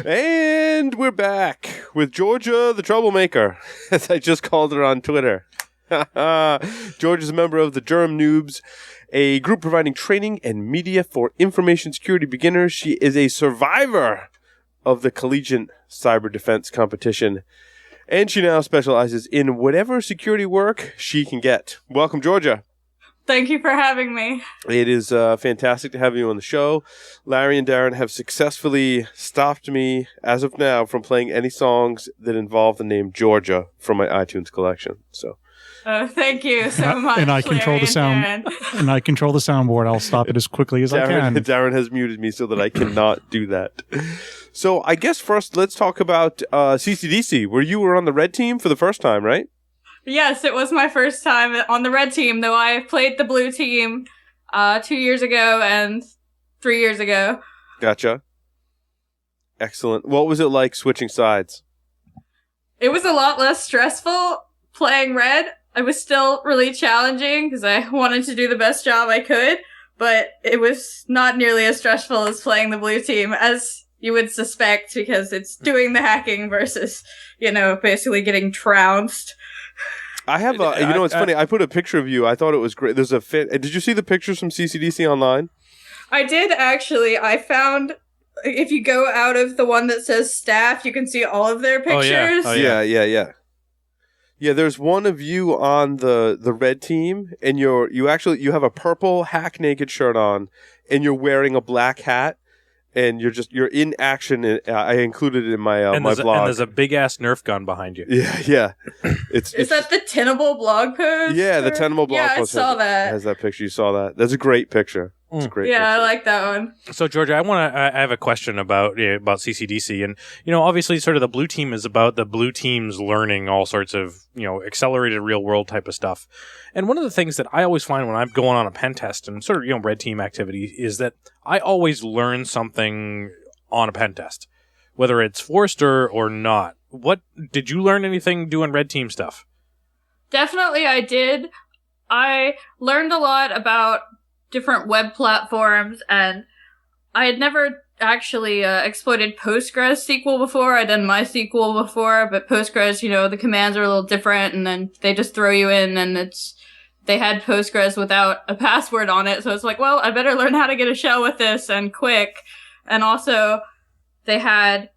And we're back with Georgia the Troublemaker, as I just called her on Twitter. Georgia's a member of the Germ Noobs, a group providing training and media for information security beginners. She is a survivor of the collegiate cyber defense competition, and she now specializes in whatever security work she can get. Welcome, Georgia. Thank you for having me. It is fantastic to have you on the show. Larry and Darren have successfully stopped me, as of now, from playing any songs that involve the name Georgia from my iTunes collection. So, thank you so much. And I control the sound. And I control the soundboard. I'll stop it as quickly as I can. Darren has muted me so that I cannot do that. So, I guess first, let's talk about CCDC, where you were on the red team for the first time, right? Yes, it was my first time on the red team, though I played the blue team 2 years ago and 3 years ago. Gotcha. Excellent. What was it like switching sides? It was a lot less stressful playing red. It was still really challenging because I wanted to do the best job I could, but it was not nearly as stressful as playing the blue team, as you would suspect, because it's doing the hacking versus, basically getting trounced. I have it's funny. I put a picture of you. I thought it was great. There's a fit. Did you see the pictures from CCDC online? I did, actually. I found, if you go out of the one that says staff, you can see all of their pictures. Oh, yeah. Yeah, there's one of you on the red team, and you have a purple hack naked shirt on, and you're wearing a black hat. And you're in action. I included it in my my blog. And there's a big ass Nerf gun behind you. Yeah. Is that the Tenable blog post? Yeah, the Tenable blog post. Yeah, I saw that. Has that picture? You saw that? That's a great picture. It's a great picture. I like that one. So, Georgia, I have a question about CCDC, and obviously, sort of the blue team is about the blue teams learning all sorts of accelerated real world type of stuff. And one of the things that I always find when I'm going on a pen test and sort of red team activity is that I always learn something on a pen test, whether it's forced or not. What did you learn anything doing red team stuff? Definitely, I did. I learned a lot about different web platforms, and I had never actually exploited Postgres SQL before. I'd done MySQL before, but Postgres, the commands are a little different, and then they just throw you in, and they had Postgres without a password on it, so it's like, well, I better learn how to get a shell with this, and quick. And also, the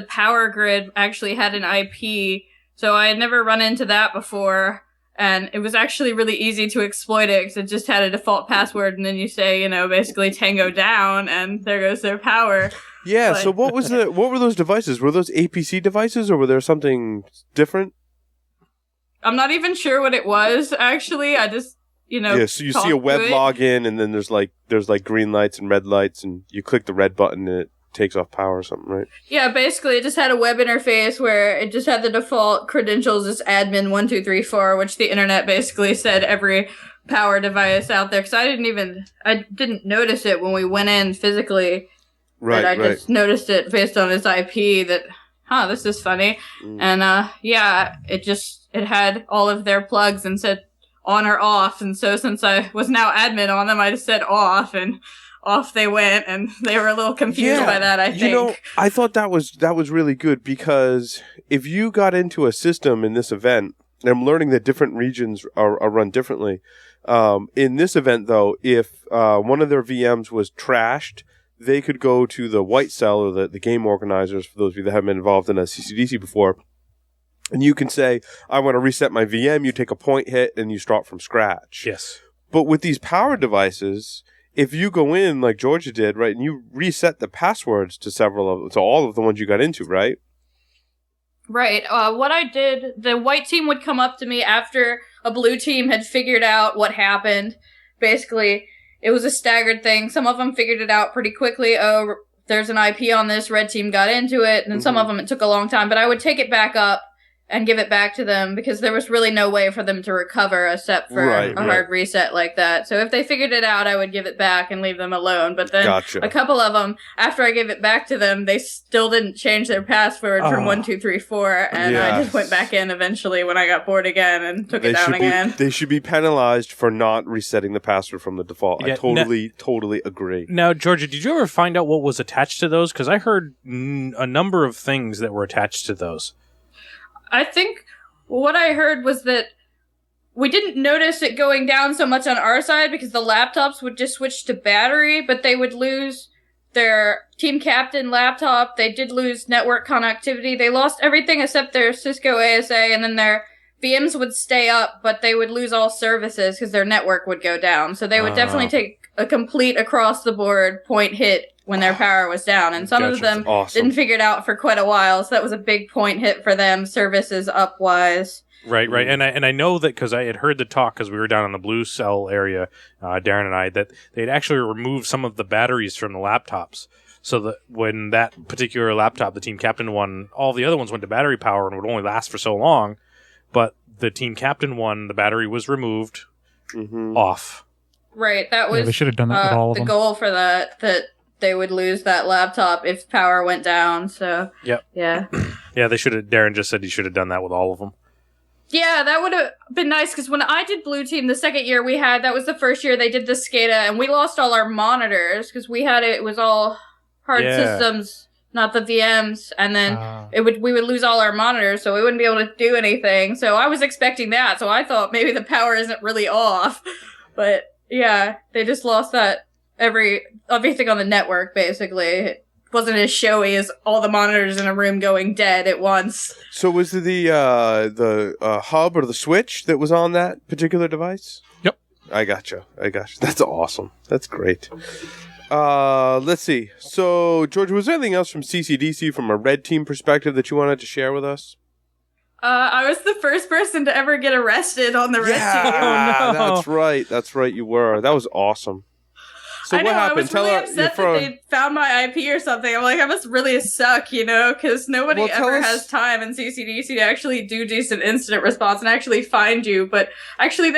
power grid actually had an IP, so I had never run into that before. And it was actually really easy to exploit it because it just had a default password, and then you say, basically Tango down, and there goes their power. Yeah. So what were those devices? Were those APC devices, or were there something different? I'm not even sure what it was. Actually, I just Yeah. So you see a web login, and then there's green lights and red lights, and you click the red button, and it takes off power or something, right? Yeah, basically it just had a web interface where it just had the default credentials as admin1234, which the internet basically said every power device out there. Because I didn't notice it when we went in physically. Right, I just noticed it based on its IP that, this is funny. And it had all of their plugs and said on or off. And so since I was now admin on them, I just said off, and off they went, and they were a little confused by that, I think. I thought that was really good, because if you got into a system in this event, and I'm learning that different regions are run differently. In this event, though, if one of their VMs was trashed, they could go to the white cell, or the game organizers, for those of you that haven't been involved in a CCDC before, and you can say, I want to reset my VM, you take a point hit, and you start from scratch. Yes. But with these power devices, if you go in like Georgia did, right, and you reset the passwords to all of the ones you got into, right? Right. What I did, the white team would come up to me after a blue team had figured out what happened. Basically, it was a staggered thing. Some of them figured it out pretty quickly. Oh, there's an IP on this. Red team got into it. And then some of them, it took a long time. But I would take it back up and give it back to them because there was really no way for them to recover except for a hard reset like that. So if they figured it out, I would give it back and leave them alone. But then a couple of them, after I gave it back to them, they still didn't change their password from 1234, and I just went back in eventually when I got bored again and took it down again. They should be penalized for not resetting the password from the default. I totally agree. Now, Georgia, did you ever find out what was attached to those? Because I heard a number of things that were attached to those. I think what I heard was that we didn't notice it going down so much on our side because the laptops would just switch to battery, but they would lose their team captain laptop. They did lose network connectivity. They lost everything except their Cisco ASA, and then their VMs would stay up, but they would lose all services because their network would go down. So they would definitely take a complete across-the-board point hit when their power was down. And some of them didn't figure it out for quite a while, so that was a big point hit for them, services up-wise. Right. And I know that because I had heard the talk, because we were down in the blue cell area, Darren and I, that they'd actually removed some of the batteries from the laptops. So that when that particular laptop, the team captain one, all the other ones went to battery power and would only last for so long. But the team captain one, the battery was removed off. Right. That was they should have done that with all of the them. goal for that they would lose that laptop if power went down. So yeah, they should have. Darren just said he should have done that with all of them. Yeah, that would have been nice because when I did Blue Team, the second year we had, that was the first year they did the SCADA, and we lost all our monitors because we had it was all hard systems, not the VMs, and then we would lose all our monitors, so we wouldn't be able to do anything. So I was expecting that, so I thought maybe the power isn't really off, but yeah, they just lost that everything on the network basically. It wasn't as showy as all the monitors in a room going dead at once. So was it the hub or the switch that was on that particular device? Yep. I gotcha. That's awesome. That's great. Let's see. So, George, was there anything else from CCDC from a red team perspective that you wanted to share with us? I was the first person to ever get arrested on the red team. Oh, no. That's right. You were. That was awesome. So I know, what happened? I was really upset that they found my IP or something. I'm like, I must really suck, because nobody ever has time in CCDC to actually do decent incident response and actually find you. But actually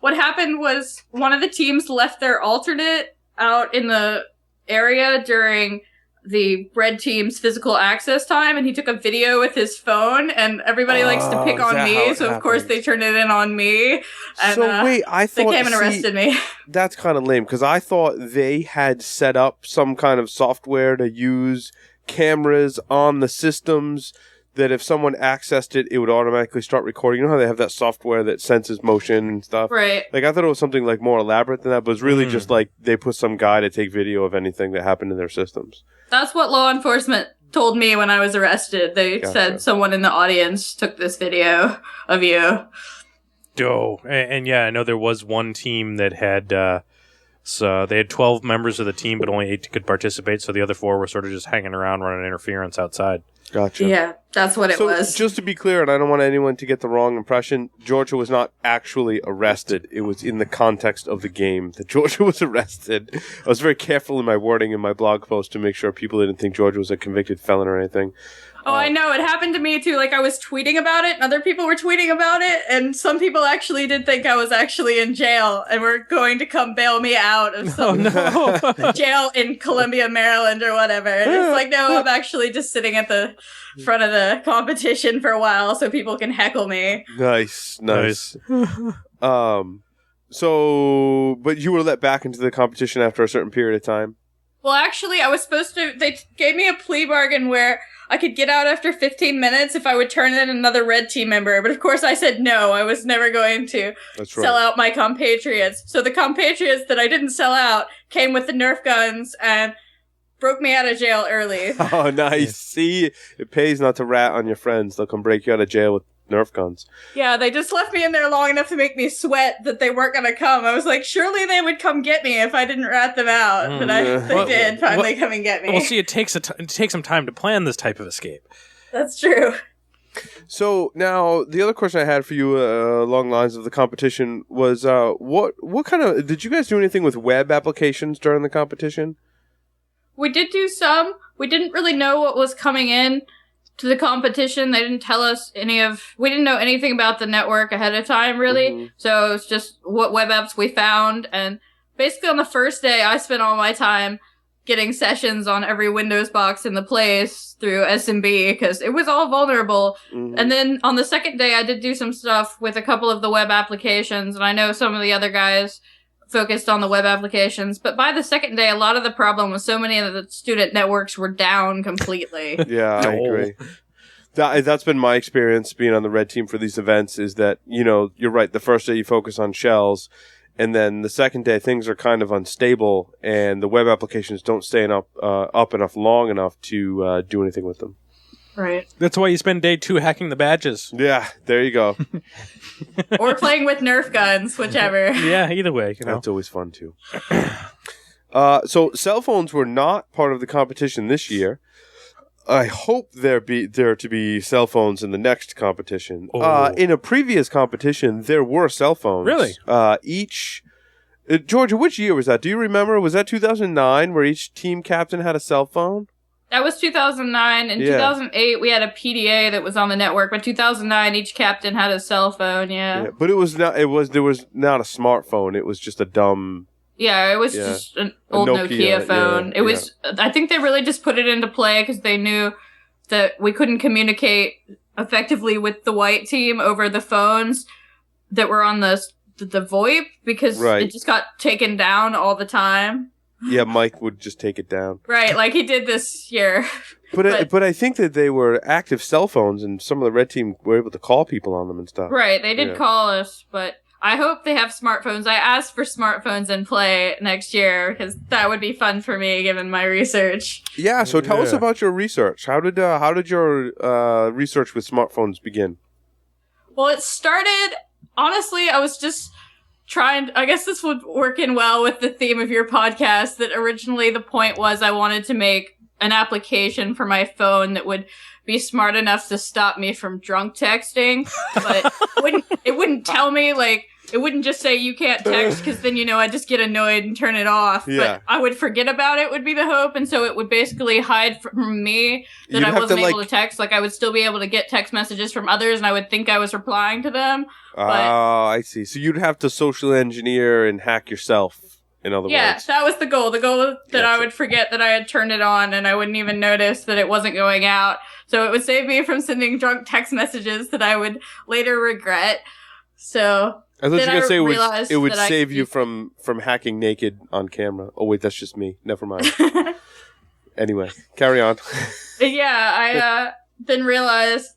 what happened was one of the teams left their alternate out in the area during the red team's physical access time, and he took a video with his phone, and everybody likes to pick on me, so of course they turned it in on me. And, so wait, I thought they came and arrested me. That's kind of lame, because I thought they had set up some kind of software to use cameras on the systems that if someone accessed it, it would automatically start recording. You know how they have that software that senses motion and stuff? Right. Like, I thought it was something, like, more elaborate than that, but it was really just, like, they put some guy to take video of anything that happened in their systems. That's what law enforcement told me when I was arrested. They said someone in the audience took this video of you. Oh, and yeah, I know there was one team that had... So they had 12 members of the team, but only 8 could participate, so the other 4 were sort of just hanging around running interference outside. Gotcha. Yeah, that's what it was. So, just to be clear, and I don't want anyone to get the wrong impression, Georgia was not actually arrested. It was in the context of the game that Georgia was arrested. I was very careful in my wording in my blog post to make sure people didn't think Georgia was a convicted felon or anything. Oh, I know. It happened to me, too. Like, I was tweeting about it, and other people were tweeting about it, and some people actually did think I was actually in jail and were going to come bail me out of some jail in Columbia, Maryland, or whatever. And it's like, no, I'm actually just sitting at the front of the competition for a while so people can heckle me. Nice. So, but you were let back into the competition after a certain period of time? Well, actually, I was supposed to... They gave me a plea bargain where I could get out after 15 minutes if I would turn in another red team member. But of course I said no. I was never going to sell out my compatriots. So the compatriots that I didn't sell out came with the Nerf guns and broke me out of jail early. Oh, nice. See, it pays not to rat on your friends. They'll come break you out of jail with Nerf guns. Yeah, they just left me in there long enough to make me sweat that they weren't going to come. I was like, surely they would come get me if I didn't rat them out. But they did finally come and get me. Well, see, it takes some time to plan this type of escape. That's true. So now the other question I had for you along the lines of the competition was what kind of... Did you guys do anything with web applications during the competition? We did do some. We didn't really know what was coming in to the competition. They didn't tell us we didn't know anything about the network ahead of time, really. Mm-hmm. So it was just what web apps we found. And basically on the first day, I spent all my time getting sessions on every Windows box in the place through SMB because it was all vulnerable. Mm-hmm. And then on the second day, I did do some stuff with a couple of the web applications. And I know some of the other guys focused on the web applications. But by the second day, a lot of the problem was so many of the student networks were down completely. Yeah, I agree. That's been my experience being on the red team for these events is that, you're right. The first day you focus on shells. And then the second day, things are kind of unstable, and the web applications don't stay up enough long enough to do anything with them. Right. That's why you spend day 2 hacking the badges. Yeah, there you go. Or playing with Nerf guns, whichever. Yeah, either way. That's always fun, too. So cell phones were not part of the competition this year. I hope there to be cell phones in the next competition. Oh. In a previous competition, there were cell phones. Really? Georgia, which year was that? Do you remember? Was that 2009 where each team captain had a cell phone? That was 2009. In 2008, we had a PDA that was on the network. But 2009, each captain had a cell phone. Yeah. But it was not. There was not a smartphone. It was just a dumb. Yeah, it was just an old Nokia phone. It was. I think they really just put it into play because they knew that we couldn't communicate effectively with the white team over the phones that were on the VoIP because it just got taken down all the time. Yeah, Mike would just take it down. Right, like he did this year. But I think that they were active cell phones, and some of the red team were able to call people on them and stuff. Right, they did call us, but I hope they have smartphones. I asked for smartphones in play next year because that would be fun for me given my research. Yeah, so tell us about your research. How did your research with smartphones begin? Well, it started, honestly, I was just trying, I guess this would work in well with the theme of your podcast, that originally the point was I wanted to make an application for my phone that would be smart enough to stop me from drunk texting, but it wouldn't tell me, like, it wouldn't just say you can't text because then, I'd just get annoyed and turn it off. Yeah. But I would forget about it would be the hope. And so it would basically hide from me that You'd I wasn't to, able to text. Like I would still be able to get text messages from others and I would think I was replying to them. Oh, I see. So you'd have to social engineer and hack yourself, in other words. Yeah, that was the goal. The goal was that I would forget that I had turned it on and I wouldn't even notice that it wasn't going out. So it would save me from sending drunk text messages that I would later regret. So I thought you were going to say it would save you from hacking naked on camera. Oh, wait, that's just me. Never mind. Anyway, carry on. Yeah, I then realized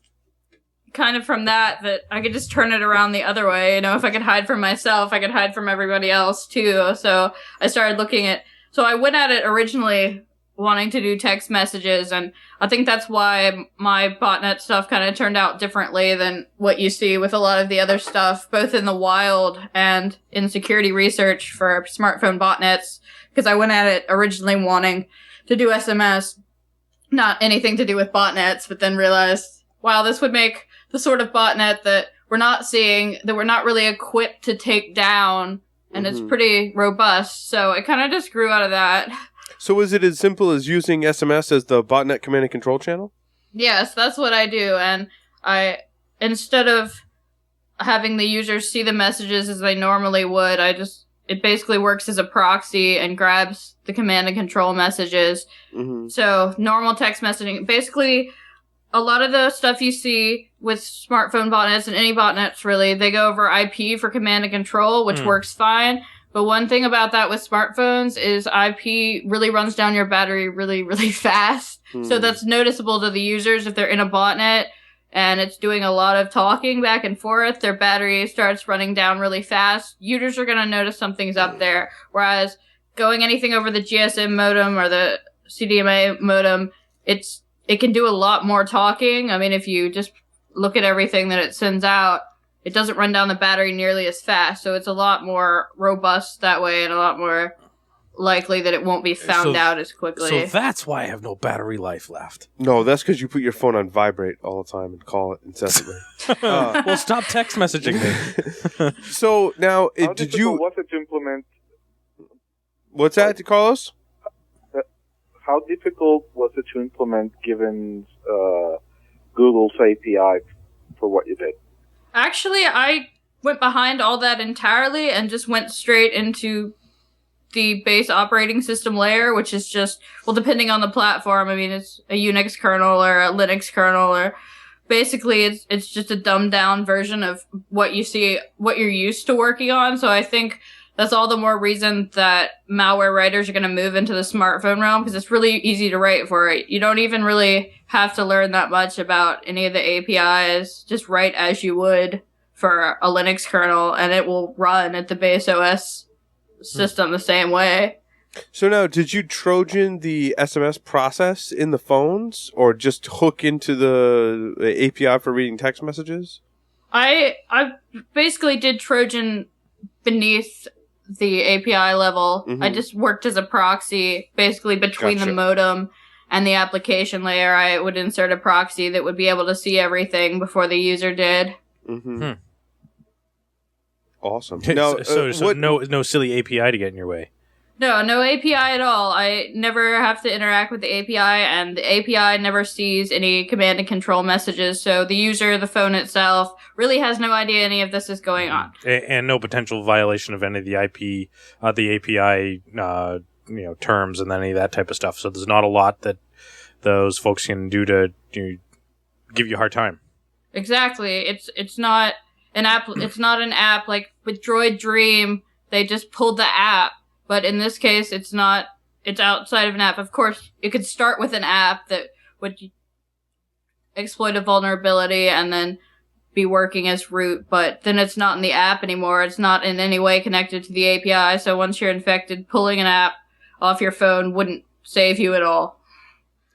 kind of from that I could just turn it around the other way. If I could hide from myself, I could hide from everybody else too. So I started so I went at it originally wanting to do text messages, and I think that's why my botnet stuff kind of turned out differently than what you see with a lot of the other stuff, both in the wild and in security research for smartphone botnets, because I went at it originally wanting to do SMS, not anything to do with botnets, but then realized, wow, this would make the sort of botnet that we're not seeing, that we're not really equipped to take down, and it's pretty robust, so it kind of just grew out of that. So is it as simple as using SMS as the botnet command and control channel? Yes, that's what I do. And instead of having the users see the messages as they normally would, it basically works as a proxy and grabs the command and control messages. Mm-hmm. So normal text messaging, basically a lot of the stuff you see with smartphone botnets and any botnets really, they go over IP for command and control, which works fine. But one thing about that with smartphones is IP really runs down your battery really, really fast. So that's noticeable to the users if they're in a botnet and it's doing a lot of talking back and forth. Their battery starts running down really fast. Users are going to notice something's up there. Whereas going anything over the GSM modem or the CDMA modem, it can do a lot more talking. I mean, if you just look at everything that it sends out, it doesn't run down the battery nearly as fast, so it's a lot more robust that way and a lot more likely that it won't be found out as quickly. So that's why I have no battery life left. No, that's because you put your phone on vibrate all the time and call it incessantly. Well, stop text messaging me. So now, did you... was it to implement... What's that, Carlos? How difficult was it to implement given Google's API for what you did? Actually, I went behind all that entirely and just went straight into the base operating system layer, which is just, well, depending on the platform, I mean, it's a Unix kernel or a Linux kernel, or basically it's just a dumbed down version of what you're used to working on. So I think that's all the more reason that malware writers are going to move into the smartphone realm, because it's really easy to write for it. You don't even really have to learn that much about any of the APIs. Just write as you would for a Linux kernel, and it will run at the base OS system the same way. So now, did you Trojan the SMS process in the phones, or just hook into the API for reading text messages? I basically did Trojan beneath the API level. Mm-hmm. I just worked as a proxy, basically between the modem and the application layer. I would insert a proxy that would be able to see everything before the user did. Mm-hmm. Awesome. Now, so no silly API to get in your way. No API at all. I never have to interact with the API, and the API never sees any command and control messages, so the user, the phone itself, really has no idea any of this is going on. And no potential violation of any of the the API, terms and any of that type of stuff. So there's not a lot that those folks can do to give you a hard time. Exactly. It's not an app. It's not an app like with Droid Dream. They just pulled the app. But in this case, it's not. It's outside of an app. Of course, it could start with an app that would exploit a vulnerability and then be working as root, but then it's not in the app anymore. It's not in any way connected to the API. So once you're infected, pulling an app off your phone wouldn't save you at all.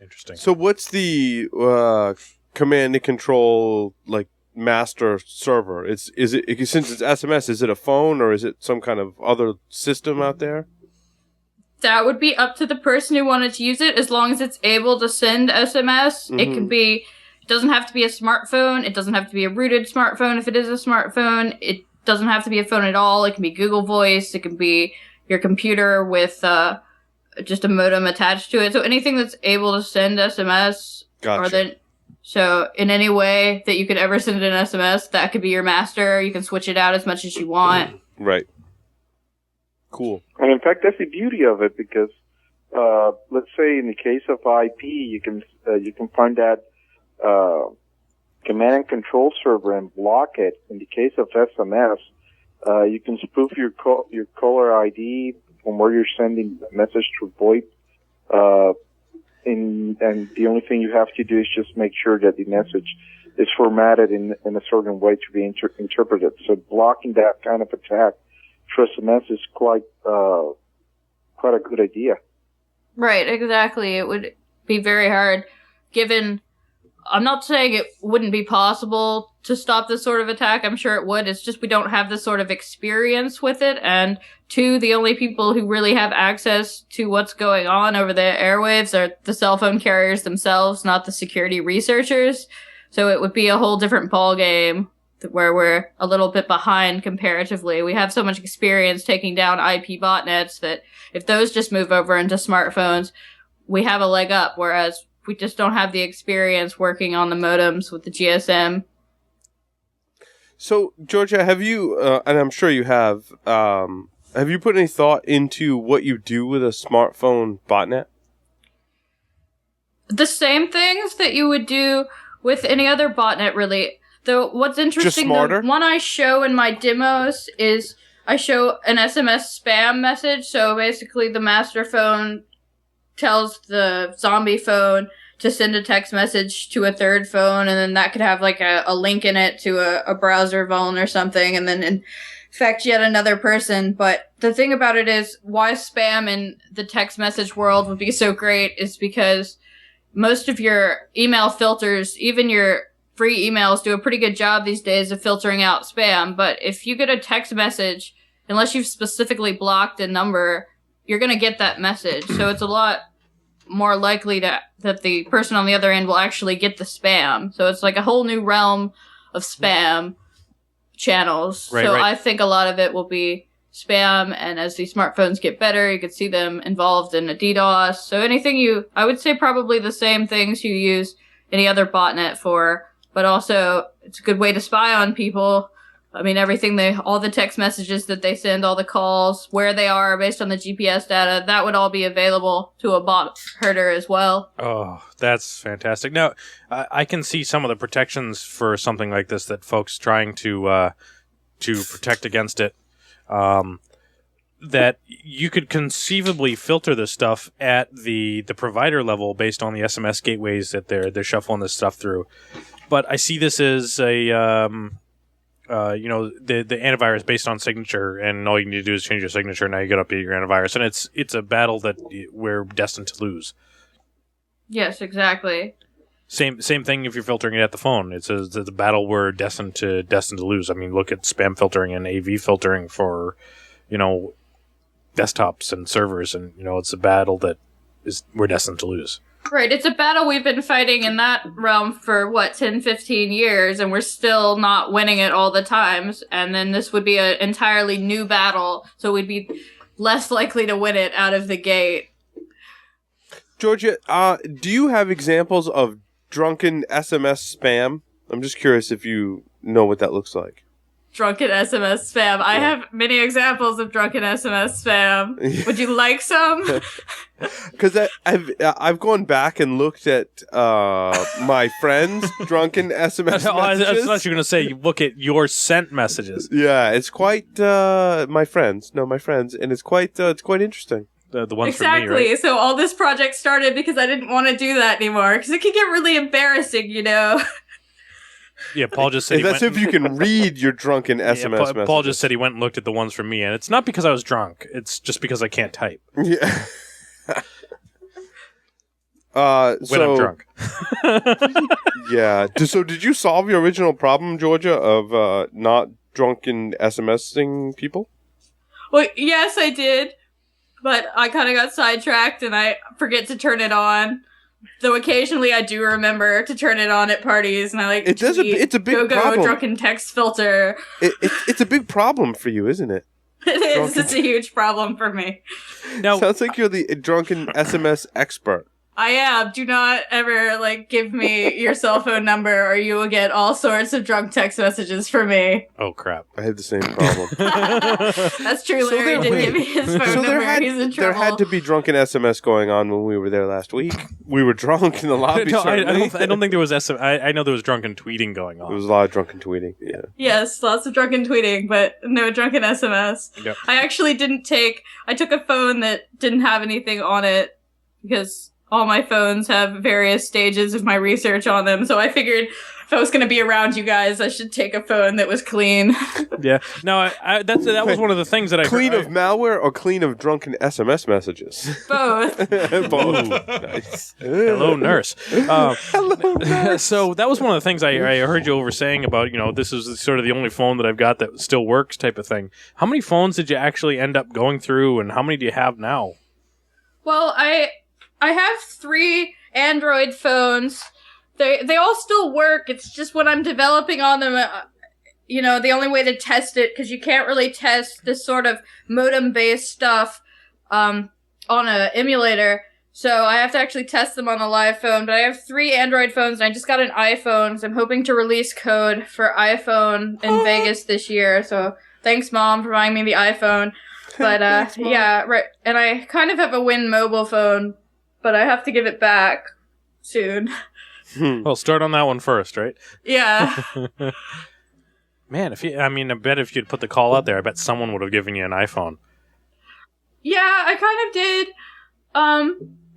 Interesting. So what's the command and control master server? Is it since it's SMS? Is it a phone or is it some kind of other system out there? That would be up to the person who wanted to use it, as long as it's able to send SMS. Mm-hmm. It could be. It doesn't have to be a smartphone. It doesn't have to be a rooted smartphone. If it is a smartphone, it doesn't have to be a phone at all. It can be Google Voice. It can be your computer with just a modem attached to it. So anything that's able to send SMS. Gotcha. So in any way that you could ever send an SMS, that could be your master. You can switch it out as much as you want. Right. Cool. And in fact, that's the beauty of it, because let's say in the case of IP, you can find that command and control server and block it. In the case of SMS, you can spoof your caller ID from where you're sending the message through VoIP. And the only thing you have to do is just make sure that the message is formatted in a certain way to be interpreted. So blocking that kind of attack through SMS is quite a good idea. Right, exactly. It would be very hard, given. I'm not saying it wouldn't be possible to stop this sort of attack. I'm sure it would. It's just we don't have this sort of experience with it. And two, the only people who really have access to what's going on over the airwaves are the cell phone carriers themselves, not the security researchers. So it would be a whole different ballgame where we're a little bit behind comparatively. We have so much experience taking down IP botnets that if those just move over into smartphones, we have a leg up, whereas we just don't have the experience working on the modems with the GSM. So, Georgia, have you, and I'm sure you have you put any thought into what you do with a smartphone botnet? The same things that you would do with any other botnet, really. Though what's interesting, the one I show in my demos is I show an SMS spam message. So basically the master phone tells the zombie phone to send a text message to a third phone, and then that could have like a link in it to a browser vuln or something, and then infect yet another person. But the thing about it is, why spam in the text message world would be so great is because most of your email filters, even your free emails, do a pretty good job these days of filtering out spam. But if you get a text message, unless you've specifically blocked a number, you're going to get that message. So it's a lot more likely that the person on the other end will actually get the spam. So it's like a whole new realm of spam channels. Right. I think a lot of it will be spam, and as the smartphones get better, you could see them involved in a DDoS. So I would say probably the same things you use any other botnet for, but also it's a good way to spy on people. I mean, all the text messages that they send, all the calls, where they are based on the GPS data, that would all be available to a bot herder as well. Oh, that's fantastic. Now, I can see some of the protections for something like this that folks trying to protect against it. That you could conceivably filter this stuff at the provider level based on the SMS gateways that they're shuffling this stuff through. But I see this as a the antivirus based on signature, and all you need to do is change your signature. Now you get update your antivirus, and it's a battle that we're destined to lose. Yes, exactly. Same thing if you're filtering it at the phone. It's a battle we're destined to lose. I mean, look at spam filtering and AV filtering for, desktops and servers, and it's a battle that we're destined to lose. Right, it's a battle we've been fighting in that realm for, 10, 15 years, and we're still not winning it all the times, and then this would be an entirely new battle, so we'd be less likely to win it out of the gate. Georgia, do you have examples of drunken SMS spam? I'm just curious if you know what that looks like. Drunken SMS spam. Yeah. I have many examples of drunken SMS spam. Would you like some? Because I've gone back and looked at my friends' drunken SMS messages. I thought you were going to say you look at your sent messages. Yeah, it's quite my friends, and it's quite interesting. The ones exactly. For me, right? So all this project started because I didn't want to do that anymore because it could get really embarrassing, Yeah, Paul just said that's if you can read your drunken SMS messages. Paul just said he went and looked at the ones from me, and it's not because I was drunk. It's just because I can't type. Yeah. When I'm drunk. Yeah. So did you solve your original problem, Georgia, of not drunken SMSing people? Well, yes, I did. But I kind of got sidetracked, and I forget to turn it on. Though occasionally I do remember to turn it on at parties, and I like it's a big problem. Drunken text filter. It's a big problem for you, isn't it? It is. It's a huge problem for me. Now, sounds like you're the drunken SMS expert. I am. Do not ever, give me your cell phone number or you will get all sorts of drunk text messages from me. Oh, crap. I had the same problem. That's true. Larry did give me his phone number. He's in trouble. There had to be drunken SMS going on when we were there last week. We were drunk in the lobby. No, I don't think there was SMS. I know there was drunken tweeting going on. There was a lot of drunken tweeting, yeah. Yes, lots of drunken tweeting, but no drunken SMS. Yep. I took a phone that didn't have anything on it because all my phones have various stages of my research on them, so I figured if I was going to be around you guys, I should take a phone that was clean. Yeah. No, that was one of the things that I clean of malware or clean of drunken SMS messages? Both. Both. Nice. Hello, nurse. Hello, nurse. So that was one of the things I heard you over saying about, this is sort of the only phone that I've got that still works type of thing. How many phones did you actually end up going through, and how many do you have now? Well, I have 3 Android phones. They all still work. It's just when I'm developing on them, the only way to test it, because you can't really test this sort of modem-based stuff on an emulator. So I have to actually test them on a live phone. But I have 3 Android phones, and I just got an iPhone. So I'm hoping to release code for iPhone in Vegas this year. So thanks, Mom, for buying me the iPhone. But thanks, yeah, right. And I kind of have a Win mobile phone, but I have to give it back soon. Well, start on that one first, right? Yeah. Man, I bet if you'd put the call out there, I bet someone would have given you an iPhone. Yeah, I kind of did.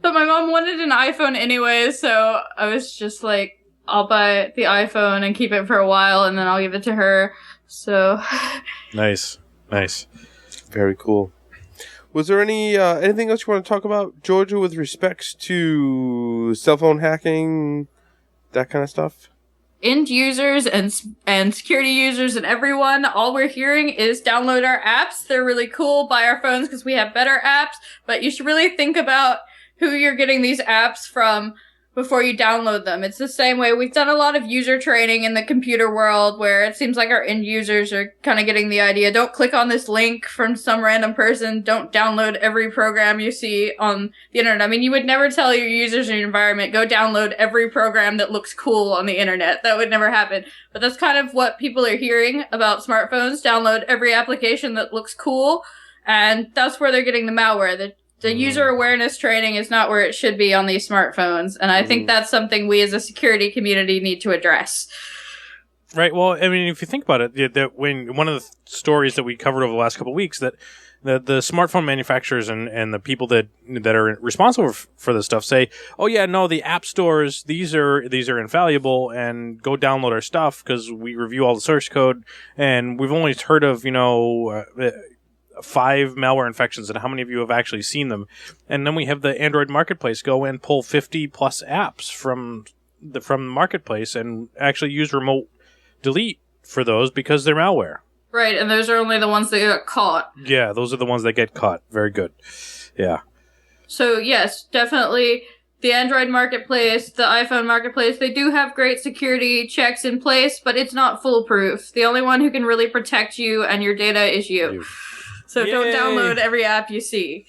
But my mom wanted an iPhone anyway, so I was just like, I'll buy the iPhone and keep it for a while, and then I'll give it to her. So. Nice. Very cool. Was there anything else you want to talk about, Georgia, with respects to cell phone hacking, that kind of stuff? End users and security users and everyone, all we're hearing is download our apps. They're really cool. Buy our phones because we have better apps. But you should really think about who you're getting these apps from. before you download them. It's the same way. We've done a lot of user training in the computer world where it seems like our end users are kind of getting the idea. Don't click on this link from some random person. Don't download every program you see on the internet. I mean, you would never tell your users in your environment, go download every program that looks cool on the internet. That would never happen. But that's kind of what people are hearing about smartphones. Download every application that looks cool. And that's where they're getting the malware. The user awareness training is not where it should be on these smartphones. And I think that's something we as a security community need to address. Right. Well, I mean, if you think about it, that when one of the stories that we covered over the last couple of weeks, that the smartphone manufacturers and the people that are responsible for this stuff say, oh yeah, no, the app stores, these are infallible, and go download our stuff because we review all the source code, and we've only heard of 5 malware infections, and how many of you have actually seen them? And then we have the Android marketplace go and pull 50 plus apps from the marketplace and actually use remote delete for those because they're malware. Right, and those are only the ones that get caught. Yeah, those are the ones that get caught. Very good. Yeah. So yes, definitely the Android marketplace, the iPhone marketplace, they do have great security checks in place, but it's not foolproof. The only one who can really protect you and your data is you. So don't download every app you see.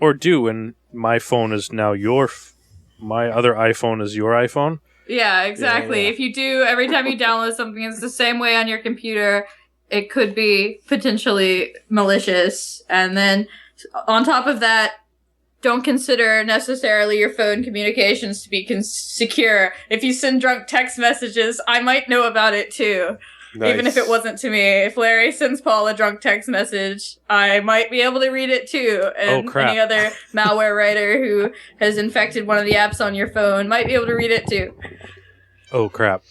Or do, and my phone is now my other iPhone is your iPhone. Yeah, exactly. Yeah. If you do, every time you download something, it's the same way on your computer. It could be potentially malicious. And then on top of that, don't consider necessarily your phone communications to be secure. If you send drunk text messages, I might know about it too. Nice. Even if it wasn't to me. If Larry sends Paul a drunk text message, I might be able to read it too. And any other malware writer who has infected one of the apps on your phone might be able to read it too. Oh, crap.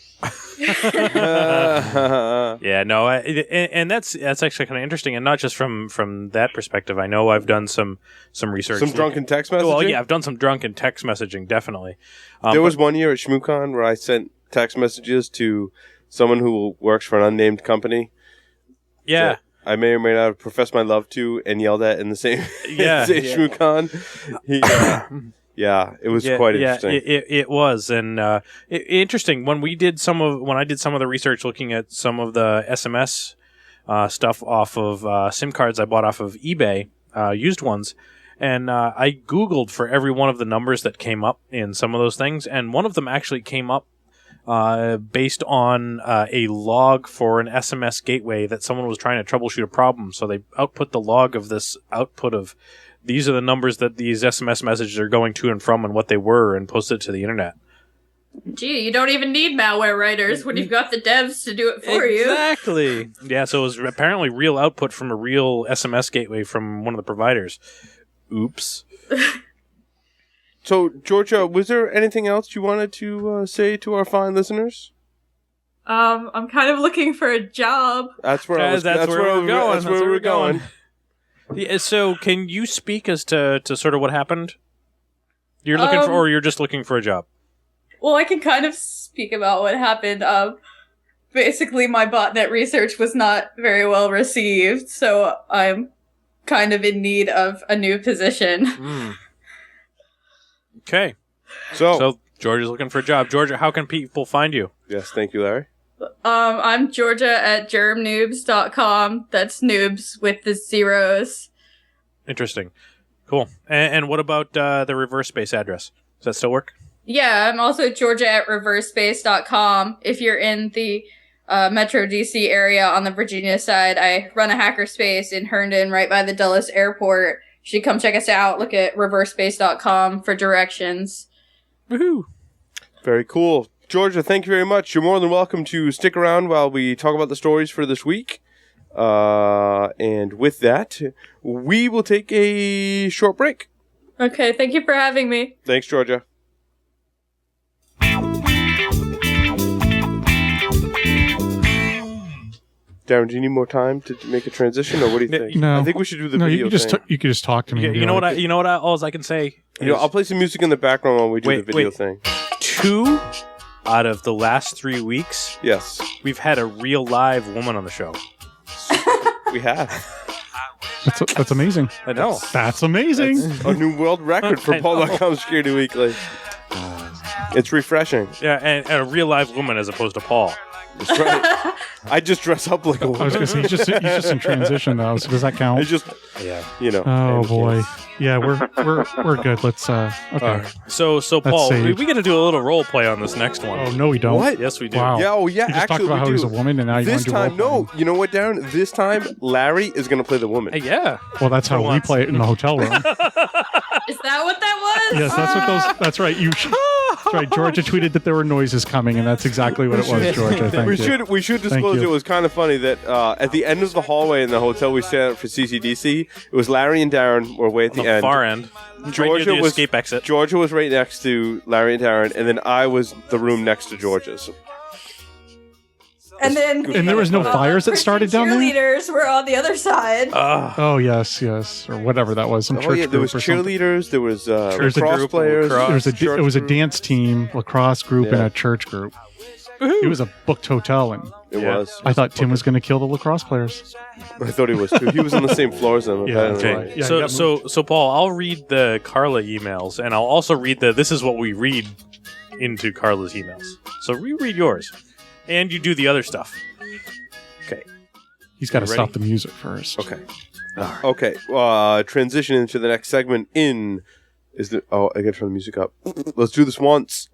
Yeah, no, and that's actually kind of interesting, and not just from that perspective. I know I've done some research. Some drunken text messaging? Well, yeah, I've done some drunken text messaging, definitely. There was one year at ShmooCon where I sent text messages to someone who works for an unnamed company. Yeah. That I may or may not have professed my love to and yelled at in the same ShmooCon. Yeah, it was quite interesting. It was, and interesting when I did some of the research looking at some of the SMS stuff off of SIM cards I bought off of eBay, used ones, and I Googled for every one of the numbers that came up in some of those things, and one of them actually came up based on a log for an SMS gateway that someone was trying to troubleshoot a problem. So they output the log of this output of these are the numbers that these SMS messages are going to and from and what they were, and posted it to the internet. Gee, you don't even need malware writers when you've got the devs to do it for you. Exactly. Yeah, so it was apparently real output from a real SMS gateway from one of the providers. Oops. So, Georgia, was there anything else you wanted to say to our fine listeners? I'm kind of looking for a job. That's where we were going. Yeah, so, can you speak as to sort of what happened? You're looking for, or you're just looking for a job? Well, I can kind of speak about what happened. Basically, my botnet research was not very well received, so I'm kind of in need of a new position. Okay. So Georgia's looking for a job. Georgia, how can people find you? Yes, thank you, Larry. I'm Georgia at germnoobs.com. That's noobs with the zeros. Interesting. Cool. And what about the reverse space address? Does that still work? Yeah, I'm also Georgia at reversespace.com. If you're in the Metro DC area on the Virginia side, I run a hackerspace in Herndon right by the Dulles Airport. You should come check us out. Look at reversespace.com for directions. Woohoo! Very cool. Georgia, thank you very much. You're more than welcome to stick around while we talk about the stories for this week. And with that, we will take a short break. Okay, thank you for having me. Thanks, Georgia. Darren, do you need more time to make a transition, or what do you think? No, I think we should do the video you could just talk to me. You know what? All I can say. I'll play some music in the background while we do the video thing. 2 out of the last 3 weeks, yes, we've had a real live woman on the show. We have. That's amazing. I know. That's amazing. That's a new world record for Pauldotcom Security Weekly. It's refreshing. Yeah, and a real live woman as opposed to Paul. That's right. I just dress up like a I was woman. going to say, he's just in transition, though, so does that count? I just, Yeah. Oh, boy. Yeah, we're good. Let's, okay. So Paul, saved. we got to do a little role play on this next one. Oh, no, we don't. What? Yes, we do. Wow. yeah, You just actually, talked about how we he's a do. woman, and now you want This to do time, role no. You know what, Darren? This time, Larry is going to play the woman. Hey, yeah. playing. Well, that's how we once. play it in the hotel room. Is that what that was? Yes, that's what those. That's right. That's right. Georgia tweeted that there were noises coming, and that's exactly what it was, Georgia. Thank you. We should disclose you. it was kind of funny that at the end of the hallway in the hotel we stayed at for CCDC, it was Larry and Darren were way at the The end. far end. Georgia right near the was escape exit. Georgia was right next to Larry and Darren, and then I was the room next to Georgia's. And then And there was no fires that started down there? cheerleaders were on the other side. Oh, yes, or whatever that was. Some Oh church yeah, there group was or something. cheerleaders, there was There's a lacrosse group, players. lacrosse. It was a dance team, lacrosse group, and Yeah. a church group. It was a booked hotel, and It Yeah. was. I thought Tim was going to kill the lacrosse players. I thought he was too. He was on the same floor as them. Yeah, apparently. Okay. Yeah, so you got so Paul, I'll read the Carla emails, and I'll also read this is what we read into Carla's emails. So reread yours, and you do the other stuff. Okay. He's got to You stop ready? the music first. Okay. Okay. Transition into the next segment. I got to turn the music up. Let's do this once.